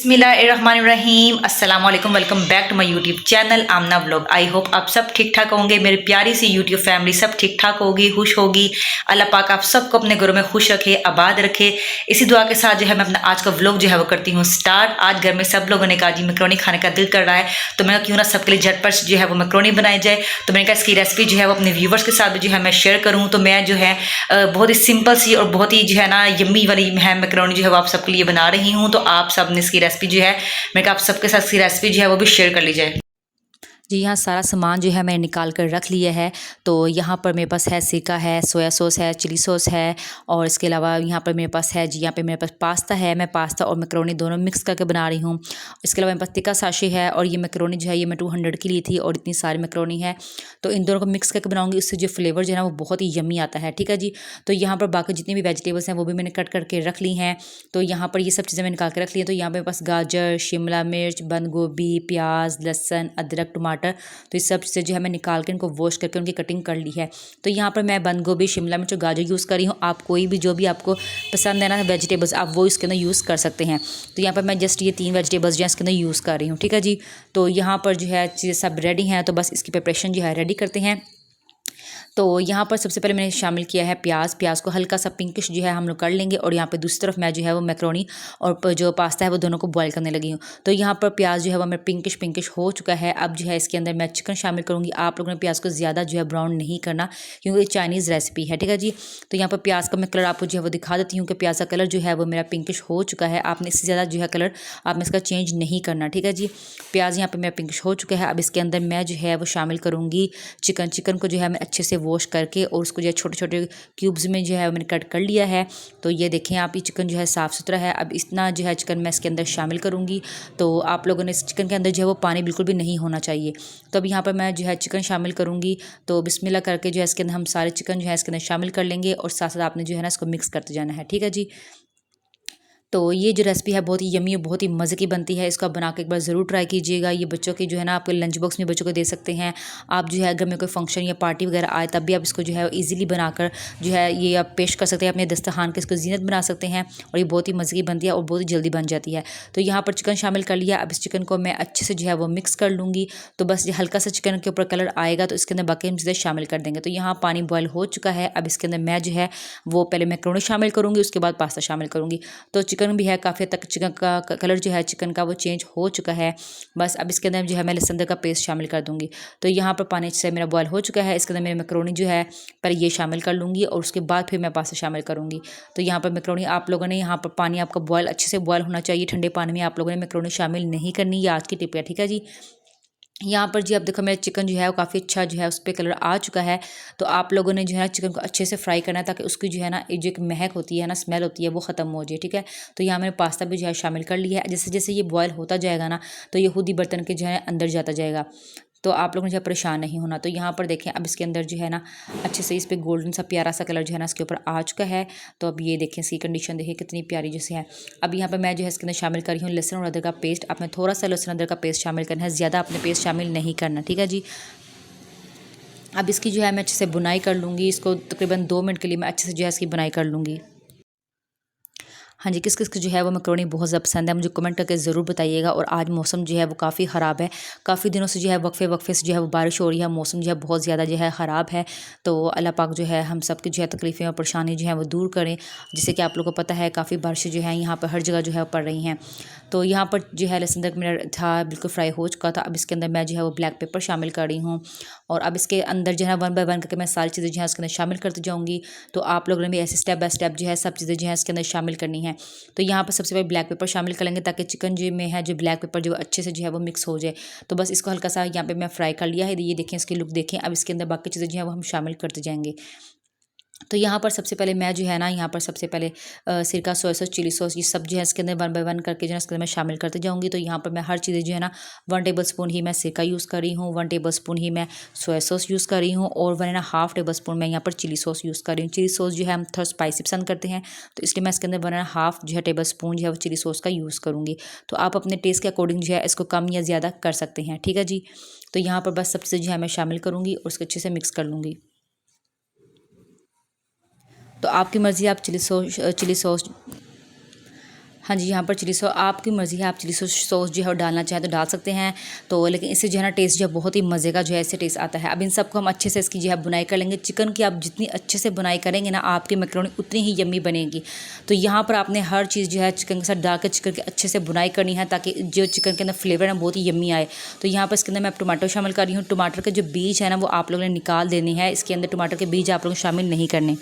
बिस्मिल्लाहिर्रहमानिर्रहीम अस्सलाम वालेकुम। Welcome back to my YouTube channel Amna vlog. I hope आप सब ठीक ठाक होंगे। मेरी प्यारी सी यूट्यूब फैमिली सब ठीक ठाक होगी, खुश होगी। अल्लाह पाक आप सबको अपने घरों में खुश रखे, आबाद रखे। इसी दुआ के साथ जो है मैं अपना आज का व्लॉग जो है वो करती हूँ स्टार्ट। आज घर में सब लोगों ने कहा जी मैक्रोनी खाने का दिल कर रहा है, तो मैंने क्यों ना सबके लिए झटपट जो है वो मैक्रोनी बनाई जाए। तो मैंने कहा इसकी रेसिपी जो है वो अपने व्यूवर्स के साथ जो है मैं शेयर करूँ। तो मैं जो है बहुत ही सिंपल सी और बहुत ही जो है ना यम्मी वाली है मैक्रोनी जो है वो आप सबके लिए बना रही हूँ। तो आप सब ने इसकी रेसिपी जो है मैं कहा आप सबके साथ इसकी रेसिपी जो है वो भी शेयर कर ली जाए। जी यहाँ सारा सामान जो है मैंने निकाल कर रख लिया है। तो यहाँ पर मेरे पास है सिरका है, सोया सॉस है, चिली सॉस है, और इसके अलावा यहाँ पर मेरे पास है जी यहाँ पे मेरे पास पास्ता है। मैं पास्ता और मैक्रोनी दोनों मिक्स करके बना रही हूँ। इसके अलावा मेरे पास तिक्का साशे है, और ये मैक्रोनी जो है ये मैं 200 की ली थी, और इतनी सारी मैक्रोनी है। तो इन दोनों को मिक्स करके बनाऊँगी, उससे जो फ्लेवर जो है ना वो बहुत ही यम्मी आता है। ठीक है जी। तो यहाँ पर बाकी जितनी भी वेजिटेबल्स हैं वो भी मैंने कट करके रख ली हैं। तो यहाँ पर ये सब चीज़ें मैंने निकाल के रख ली हैं। तो यहाँ पर मेरे पास गाजर, शिमला मिर्च, बंद गोभी, प्याज, लहसुन, अदरक, टमाटर, तो इस सब चीज़ें जो है मैं निकाल के इनको वॉश करके उनकी कटिंग कर ली है। तो यहाँ पर मैं बंद गोभी, शिमला मिर्च और गाजर यूज़ कर रही हूँ। आप कोई भी जो भी आपको पसंद है ना वेजिटेबल्स आप वो इसके अंदर यूज़ कर सकते हैं। तो यहाँ पर मैं जस्ट ये 3 वेजिटेबल्स जो है इसके अंदर यूज़ कर रही हूँ। ठीक है जी। तो यहाँ पर जो है चीज़ें सब रेडी हैं, तो बस इसकी प्रिपरेशन जो है रेडी करते हैं। तो यहाँ पर सबसे पहले मैंने शामिल किया है प्याज को हल्का सा पिंकिश जो है हम लोग कर लेंगे। और यहाँ पे दूसरी तरफ मैं जो है वो मैक्रोनी और जो पास्ता है वो दोनों को बॉईल करने लगी हूँ। तो यहाँ पर प्याज जो है वो मेरा पिंकिश हो चुका है। अब जो है इसके अंदर मैं चिकन शामिल करूँगी। आप लोगों ने प्याज को ज़्यादा जो है ब्राउन नहीं करना, क्योंकि चाइनीज़ रेसिपी है। ठीक है जी। तो यहाँ पर प्याज का मैं कलर आपको जो है वो दिखा देती हूँ कि प्याज का कलर जो है वो मेरा पिंकिश हो चुका है। आपने इससे ज़्यादा जो है कलर आपने इसका चेंज नहीं करना। ठीक है जी। प्याज यहाँ पर मेरा पिंकिश हो चुका है। अब इसके अंदर मैं जो है वो शामिल करूँगी चिकन को जो है मैं अच्छे से वॉश करके और उसको जो है छोटे छोटे क्यूब्स में जो है मैंने कट कर लिया है। तो ये देखें आप, ये चिकन जो है साफ़ सुथरा है। अब इतना जो है चिकन मैं इसके अंदर शामिल करूँगी। तो आप लोगों ने इस चिकन के अंदर जो है वो पानी बिल्कुल भी नहीं होना चाहिए। तो अब यहाँ पर मैं जो है चिकन शामिल करूँगी। तो बिस्मिल्लाह करके जो है इसके अंदर हम सारे चिकन जो है इसके अंदर शामिल कर लेंगे, और साथ साथ आपने जो है ना इसको मिक्स करते जाना है। ठीक है जी। तो ये जो रेसिपी है बहुत ही यम्मी और बहुत ही मज़े की बनती है। इसको आप बना के एक बार ज़रूर ट्राई कीजिएगा। ये बच्चों के जो है ना आपके लंच बॉक्स में बच्चों को दे सकते हैं। आप जो है अगर में कोई फंक्शन या पार्टी वगैरह आए तब भी आप इसको जो है ईज़िली बनाकर जो है ये आप पेश कर सकते हैं अपने दस्तरखान के, इसको ज़ीनत बना सकते हैं। और ये बहुत ही मज़े की बनती है और बहुत ही जल्दी बन जाती है। तो यहाँ पर चिकन शामिल कर लिया। अब इस चिकन को मैं अच्छे से जो है वो मिक्स कर लूँगी। तो बस ये हल्का सा चिकन के ऊपर कलर आएगा तो इसके अंदर बाकी हम चीज़ें शामिल कर देंगे। तो यहाँ पानी बॉयल हो चुका है। अब इसके अंदर मैं जो है वो पहले मैक्रोनी शामिल करूँगी, उसके बाद पास्ता शामिल करूँगी। तो चिकन भी है काफ़ी तक चिकन का कलर जो है चिकन का वो चेंज हो चुका है। बस अब इसके अंदर जो है मैं लहसुन अदरक का पेस्ट शामिल कर दूंगी। तो यहाँ पर पानी से मेरा बॉयल हो चुका है। इसके अंदर मेरे मैक्रोनी जो है पर ये शामिल कर लूँगी, और उसके बाद फिर मैं पास्ता शामिल करूँगी। तो यहाँ पर मैक्रोनी आप लोगों ने यहाँ पर पानी आपका बॉयल अच्छे से बॉयल होना चाहिए। ठंडे पानी में आप लोगों ने मैक्रोनी शामिल नहीं करनी, ये आज की टिप है। ठीक है जी। यहाँ पर जी अब देखो मेरा चिकन जो है वो काफ़ी अच्छा जो है उस पर कलर आ चुका है। तो आप लोगों ने जो है चिकन को अच्छे से फ्राई करना है, ताकि उसकी जो है ना जो एक महक होती है ना, स्मेल होती है, वो ख़त्म हो जाए। ठीक है। तो यहाँ मैंने पास्ता भी जो है शामिल कर लिया है। जैसे जैसे ये बॉयल होता जाएगा ना, तो ये खुद ही बर्तन के जो है अंदर जाता जाएगा। तो आप लोगों ने जो है परेशान नहीं होना। तो यहाँ पर देखें अब इसके अंदर जो है ना अच्छे से इस पर गोल्डन सा प्यारा सा कलर जो है ना इसके ऊपर आ चुका है। तो अब ये देखें इसकी कंडीशन देखिए कितनी प्यारी जैसे है। अब यहाँ पर मैं जो है इसके अंदर शामिल कर रही हूँ लहसुन और अदरक का पेस्ट। आपने थोड़ा सा लहसुन अदरक का पेस्ट शामिल करना है, ज़्यादा आपने पेस्ट शामिल नहीं करना। ठीक है जी। अब इसकी जो है मैं अच्छे से बुनाई कर लूँगी। इसको तकरीबन 2 मिनट के लिए मैं अच्छे से जो है इसकी बुनाई कर लूँगी। हाँ जी, किस किस को जो है वो मैक्रोनी बहुत ज़्यादा पसंद है, मुझे कमेंट करके ज़रूर बताइएगा। और आज मौसम जो है वो काफ़ी ख़राब है। काफ़ी दिनों से जो है वक्फे से जो है वो बारिश हो रही है। मौसम जो है बहुत ज़्यादा जो है ख़राब है। तो अल्लाह पाक जो है हम सब की जो है तकलीफ़ें और परेशानी जो है वो दूर करें। जैसे कि आप लोगों को पता है काफ़ी बारिशें जो है यहाँ पर हर जगह जो है पड़ रही हैं। तो यहाँ पर जो है लहसुन अदरक मेरा था बिल्कुल फ्राई हो चुका था। अब इसके अंदर मैं जो है वो ब्लैक पेपर शामिल कर रही हूँ। और अब इसके अंदर जो है 1 बाय 1 करके मैं सारी चीज़ें जो है उसके अंदर शामिल करती जाऊँगी। तो आप लोगों ने भी ऐसे स्टेप बाय स्टेप जो है सब चीज़ें जो है इसके अंदर शामिल करनी है। तो यहाँ पर सबसे पहले ब्लैक पेपर शामिल कर लेंगे, ताकि चिकन जो में है जो ब्लैक पेपर जो अच्छे से जो है वो मिक्स हो जाए। तो बस इसको हल्का सा यहाँ पे मैं फ्राई कर लिया है। ये देखें इसकी लुक देखें। अब इसके अंदर बाकी चीज़ें जो है वो हम शामिल करते जाएंगे। तो यहाँ पर सबसे पहले मैं जो है ना यहाँ पर सबसे पहले सिरका, सोया सॉस, चिली सॉस, ये सब जो है इसके अंदर 1 बाय 1 करके जो है इसके अंदर मैं शामिल करते जाऊँगी। तो यहाँ पर मैं हर चीज़ें जो है ना 1 टेबल स्पून ही मैं सिरका यूज़ कर रही हूँ, 1 टेबल स्पून ही मैं सोया सॉस यूज़ कर रही हूँ, और 1.5 टेबल स्पून मैं यहाँ पर चिली सॉस यूज़ कर रही हूँ। चिली सॉस जो है हम थोड़ा स्पाइसी पसंद करते हैं, तो इसलिए मैं इसके अंदर 1.5 जो है टेबल स्पून जो है वो चिली सॉस का यूज़ करूँगी। तो आप अपने टेस्ट के अकॉर्डिंग जो है इसको कम या ज़्यादा कर सकते हैं। ठीक है जी। तो यहाँ पर बस सब चीज़ें जो है मैं शामिल करूँगी और उसको अच्छे से मिक्स कर लूँगी। तो आपकी मर्ज़ी, आप चिली सॉस हाँ जी, यहाँ पर चिली सॉस आपकी मर्ज़ी है, आप चिली सॉस जो है वो डालना चाहें तो डाल सकते हैं। तो लेकिन इससे जो है ना टेस्ट जो है बहुत ही मज़े का जो है इससे टेस्ट आता है। अब इन सबको हम अच्छे से इसकी जो है बुनाई कर लेंगे। चिकन की आप जितनी अच्छे से बुनाई करेंगे ना, आपकी मैकरोनी उतनी ही यम्मी बनेगी। तो यहाँ पर आपने हर चीज़ जो है चिकन के साथ डाल कर चिकन की अच्छे से बुनाई करनी है, ताकि जो चिकन के अंदर फ्लेवर है बहुत ही यम्मी आए। तो यहाँ पर इसके अंदर मैं टमाटो शामिल कर रही हूँ। टमाटर के जो बीज है ना वो आप लोगों ने निकाल देने हैं। इसके अंदर टमाटर के बीज आप लोग शामिल नहीं करने।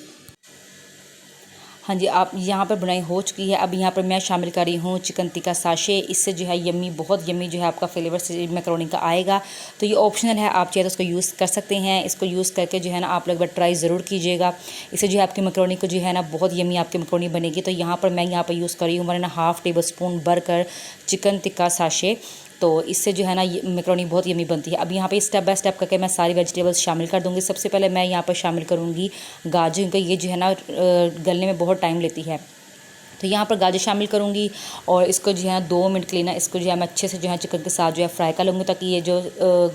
हाँ जी, आप यहाँ पर बुनाई हो चुकी है। अब यहाँ पर मैं शामिल कर रही हूँ चिकन टिक्का साशे। इससे जो है यम्मी, बहुत यम्मी जो है आपका फ्लेवर से मैकरोनी का आएगा। तो ये ऑप्शनल है, आप चाहे तो उसको यूज़ कर सकते हैं। इसको यूज़ करके जो है ना आप लोग बार ट्राई ज़रूर कीजिएगा। इससे जो है आपकी मैकरोनी को जो है ना बहुत यम्मी आपकी मैकरोनी बनेगी। तो यहाँ पर मैं यहाँ पर यूज़ कर रही हूँ 1.5 टेबल स्पून भरकर चिकन टिक्का साशे। तो इससे जो है ना ये मैकरोनी बहुत यम्मी बनती है। अब यहाँ पे स्टेप बाय स्टेप करके मैं सारी वेजिटेबल्स शामिल कर दूँगी। सबसे पहले मैं यहाँ पर शामिल करूँगी गाजर, क्योंकि ये जो है ना गलने में बहुत टाइम लेती है। तो यहाँ पर गाजर शामिल करूँगी और इसको जो है 2 मिनट के लिए ना इसको जो है मैं अच्छे से जो है चिकन के साथ जो है फ्राई कर लूँगी, ताकि ये जो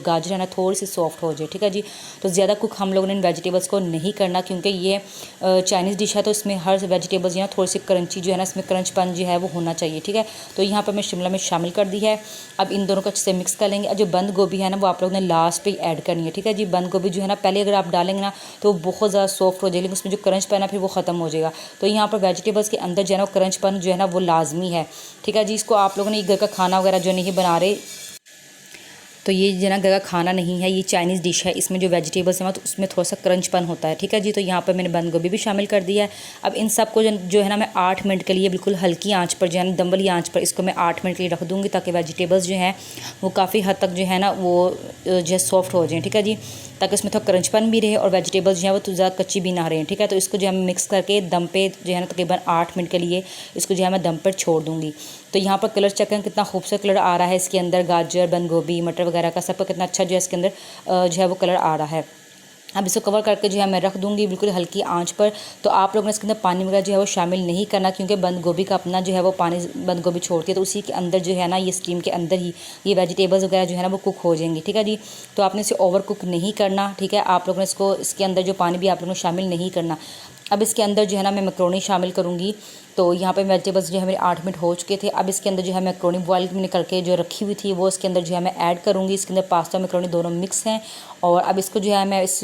गाजर है ना थोड़ी सी सॉफ्ट हो जाए। ठीक है जी। तो ज़्यादा कुक हम लोगों ने इन वेजिटेबल्स को नहीं करना, क्योंकि ये चाइनीज़ डिश है, तो इसमें हर वेजिटेबल्स जो है थोड़ी सी क्रंची जो है ना, इसमें क्रंचपन जो है वो होना चाहिए। ठीक है। तो यहाँ पर मैं शिमला मिर्च शामिल कर दी है। अब इन दोनों को अच्छे से मिक्स कर लेंगे। और जो बंद गोभी है ना वो आप लोगों ने लास्ट पे ऐड करनी है। ठीक है जी। बंद गोभी जो है ना पहले अगर आप डालेंगे ना तो बहुत ज़्यादा सॉफ्ट हो जाएगी, लेकिन उसमें जो क्रंचपन है फिर वो ख़त्म हो जाएगा। तो यहाँ पर वेजिटेबल्स के अंदर जो है ना क्रंचपन जो है ना वो लाजमी है। ठीक है जी। इसको आप लोगों ने घर का खाना वगैरह जो नहीं बना रहे, तो ये जो ना घर का खाना नहीं है, ये चाइनीज़ डिश है। इसमें जो वेजिटेबल्स हैं तो उसमें थोड़ा सा क्रंचपन होता है। ठीक है जी। तो यहाँ पर मैंने बंद गोभी भी शामिल कर दिया है। अब इन सब को जो है ना मैं 8 मिनट के लिए बिल्कुल हल्की आंच पर जो है ना दम वाली आंच पर इसको मैं 8 मिनट के लिए रख दूँगी, ताकि वेजिटेबल्स जो हैं वो काफ़ी हद तक जो है ना वो जो है सॉफ्ट हो जाएँ। ठीक है जी। ताकि उसमें थोड़ा क्रंचपन भी रहे और वेजिटेबल्स जो है वो तो ज़्यादा कच्ची भी ना रहें। ठीक है। तो इसको जो है मिक्स करके दम पे जो है ना तकरीबन 8 मिनट के लिए इसको जो है मैं दम पर छोड़ दूँगी। तो यहाँ पर कलर चेक करें कितना खूबसूरत कलर आ रहा है इसके अंदर। गाजर, बंद गोभी, मटर वगैरह का सबका कितना अच्छा जो है इसके अंदर जो है वो कलर आ रहा है। अब इसको कवर करके जो है मैं रख दूँगी बिल्कुल हल्की आंच पर। तो आप लोगों ने इसके अंदर पानी वगैरह जो है वो शामिल नहीं करना, क्योंकि बंद गोभी का अपना जो है वो पानी बंद गोभी छोड़ती है। तो उसी के अंदर जो है ना ये स्टीम के अंदर ही ये वेजिटेबल्स वगैरह जो है ना वो कुक हो जाएंगी। ठीक है जी। तो आपने इसे ओवर कुक नहीं करना। ठीक है। आप लोगों ने इसको इसके अंदर जो पानी भी आप लोगों ने शामिल नहीं करना। अब इसके अंदर जो है ना मैं मैकरोनी शामिल करूँगी। तो यहाँ पे वेजिटेबल्स जो है मेरे 8 मिनट हो चुके थे। अब इसके अंदर जो है मैकरोनी बॉयल निकल के जो रखी हुई थी वो इसके अंदर जो है मैं ऐड करूँगी। इसके अंदर पास्ता मैकरोनी दोनों मिक्स हैं। और अब इसको जो है मैं इस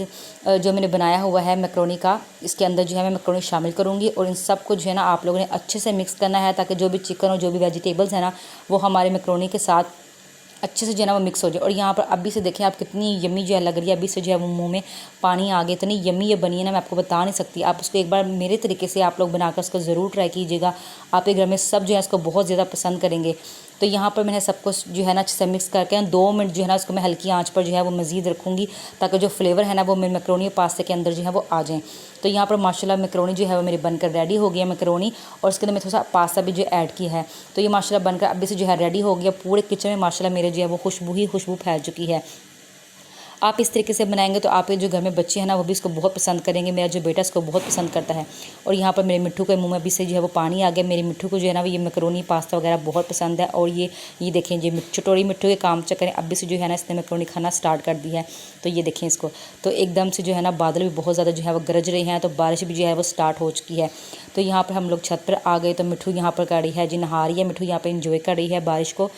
जो मैंने बनाया हुआ है मैकरोनी का, इसके अंदर जो है मैं मैकरोनी शामिल करूँगी। और इन सब को जो है ना आप लोगों ने अच्छे से मिक्स करना है, ताकि जो भी चिकन और जो भी वेजिटेबल्स है ना वो हमारे मैकरोनी के साथ अच्छे से जो है ना वो मिक्स हो जाए। और यहाँ पर अभी से देखें आप कितनी यम्मी जो है लग रही है। अभी से जो है वो मुंह में पानी आ गया, इतनी यम्मी ये बनी है ना मैं आपको बता नहीं सकती। आप उसको एक बार मेरे तरीके से आप लोग बनाकर उसको ज़रूर ट्राई कीजिएगा। आपके घर में सब जो है इसको बहुत ज़्यादा पसंद करेंगे। तो यहाँ पर मैंने सब कुछ जो है ना अच्छे से मिक्स करके 2 मिनट जो है ना उसको मैं हल्की आंच पर जो है वो मज़ीद रखूँगी, ताकि जो फ्लेवर है ना वो मेरे मैकरोनी पास्ते के अंदर जो है वो आ जाएँ। तो यहाँ पर माशाल्लाह मैकरोनी जो है वो मेरी बनकर रेडी हो गई है मैकरोनी, और इसके अंदर मैं थोड़ा सा पास्ता भी जो ऐड किया है। तो ये माशाल्लाह बनकर अभी से जो है रेडी हो गया। पूरे किचन में माशाल्लाह मेरे जो है वो खुशबू ही खुशबू फैल चुकी है। आप इस तरीके से बनाएंगे तो आपके जो घर में बच्चे हैं ना वो भी इसको बहुत पसंद करेंगे। मेरा जो बेटा इसको बहुत पसंद करता है। और यहाँ पर मेरे मिट्ठू के मुंह में भी से जो है वो पानी आ गया। मेरे मिट्ठू को जो है ना ये मैकरोनी पास्ता वगैरह बहुत पसंद है। और ये देखें ये चटोरी मिट्ठू के काम चक्कर अभी से जो है ना इसने मैकरोनी खाना स्टार्ट कर दी है। तो ये देखें इसको, तो एकदम से जो है ना बादल भी बहुत ज़्यादा जो है वो गरज रहे हैं, तो बारिश भी जो है वो स्टार्ट हो चुकी है। तो यहाँ पर हम लोग छत पर आ गए। तो मिट्ठू यहाँ पर कर रही है जी नहा रही है। मिट्ठू यहाँ पर इंजॉय कर रही है बारिश को।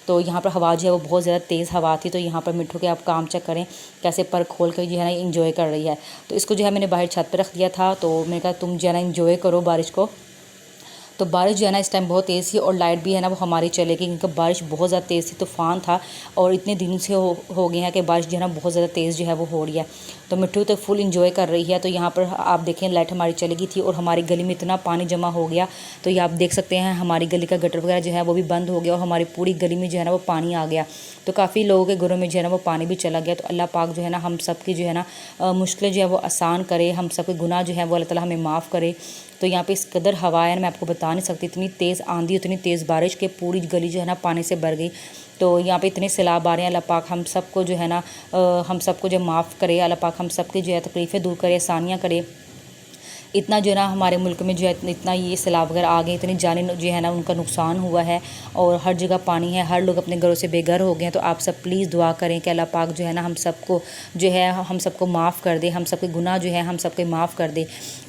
तो यहाँ पर हवा जो है वो बहुत ज़्यादा तेज़ हवा थी। तो यहाँ पर मिट्ठू के आप काम चेक करें कैसे पर खोल कर जो है ना इंजॉय कर रही है। तो इसको जो है मैंने बाहर छत पर रख दिया था। तो मैंने कहा तुम जो है ना इंजॉय करो बारिश को। तो बारिश जो है ना इस टाइम बहुत तेज़ थी और लाइट भी है ना वो हमारी चलेगी, क्योंकि बारिश बहुत ज़्यादा तेज़ थी, तूफ़ान था। और इतने दिन से हो गए हैं कि बारिश जो है ना बहुत ज़्यादा तेज़ जो है वो हो रही है। तो मिट्ठू तो फुल इंजॉय कर रही है। तो यहाँ पर आप देखें लाइट हमारी चली गई थी और हमारी गली में इतना पानी जमा हो गया। तो ये आप देख सकते हैं हमारी गली का गटर वगैरह जो है वो भी बंद हो गया और हमारी पूरी गली में जो है ना वो पानी आ गया। तो काफ़ी लोगों के घरों में जो है ना वो पानी भी चला गया। तो अल्लाह पाक जो है ना हम सब की जो है ना मुश्किलें जो है वो आसान करे, हम सब के गुनाह जो है वो अल्लाह ताला हमें माफ़ करे। तो यहाँ पे इस कदर हवा है मैं आपको बता नहीं सकती, इतनी तेज़ आंधी, इतनी तेज़ बारिश के पूरी गली जो है ना पानी से भर गई। तो यहाँ पे इतने सैलाब आ रहे हैं। अल्लाह पाक हम सबको जो है ना हम सबको जो माफ़ करे, अल्लाह पाक हम सबकी जो है तकलीफ़ें दूर करे, आसानियाँ करे। इतना जो है ना हमारे मुल्क में जो है इतना ये सैलाब वगैरह आ गए, इतनी जाने जो है ना उनका नुकसान हुआ है और हर जगह पानी है, हर लोग अपने घरों से बेघर हो गए हैं। तो आप सब प्लीज़ दुआ करें कि अल्लाह पाक जो है ना हम सबको जो है हम सबको माफ़ कर दे, हम सबके गुनाह जो है हम सबके माफ़ कर दे।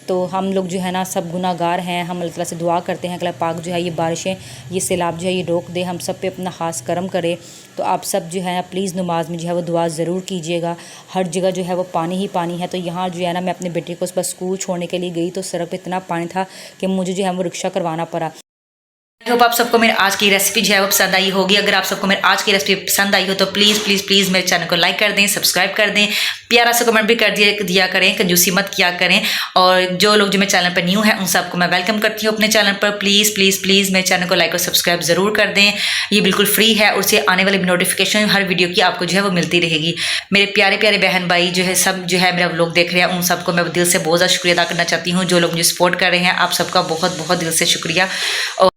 तो हम लोग जो है ना सब गुनाहगार हैं। हम अल्लाह ताला से दुआ करते हैं कि अल्लाह पाक जो है ये बारिशें, ये सैलाब जो है ये रोक दे, हम सब पे अपना खास करम करे। तो आप सब जो है ना प्लीज़ नमाज में जो है वो दुआ ज़रूर कीजिएगा। हर जगह जो है वो पानी ही पानी है। तो यहाँ जो है ना मैं अपने बेटे को सुबह स्कूल छोड़ने के लिए गई तो सड़क पे इतना पानी था कि मुझे जो है वो रिक्शा करवाना पड़ा। आई होप आप सबको मेरी आज की रेसिपी जो है वो पसंद आई होगी। अगर आप सबको मेरी आज की रेसिपी पसंद आई हो तो प्लीज़ प्लीज़ प्लीज़ मेरे चैनल को लाइक कर दें, सब्सक्राइब कर दें, प्यारा सा कमेंट भी कर दिया करें, कंजूसी मत किया करें। और जो लोग जो मेरे चैनल पर न्यू है उन सबको मैं वेलकम करती हूँ अपने चैनल पर। प्लीज़ प्लीज़ प्लीज़ मेरे चैनल को लाइक और सब्सक्राइब ज़रूर कर दें। ये बिल्कुल फ्री है और उससे आने वाली नोटिफिकेशन हर वीडियो की आपको जो है वो मिलती रहेगी। मेरे प्यारे प्यारे बहन भाई जो है सब जो है मेरा व्लॉग देख रहे हैं, उन सबको मैं दिल से बहुत ज़्यादा शुक्रिया अदा करना चाहती हूँ। जो लोग मुझे सपोर्ट कर रहे हैं, आप सबका बहुत बहुत दिल से शुक्रिया। और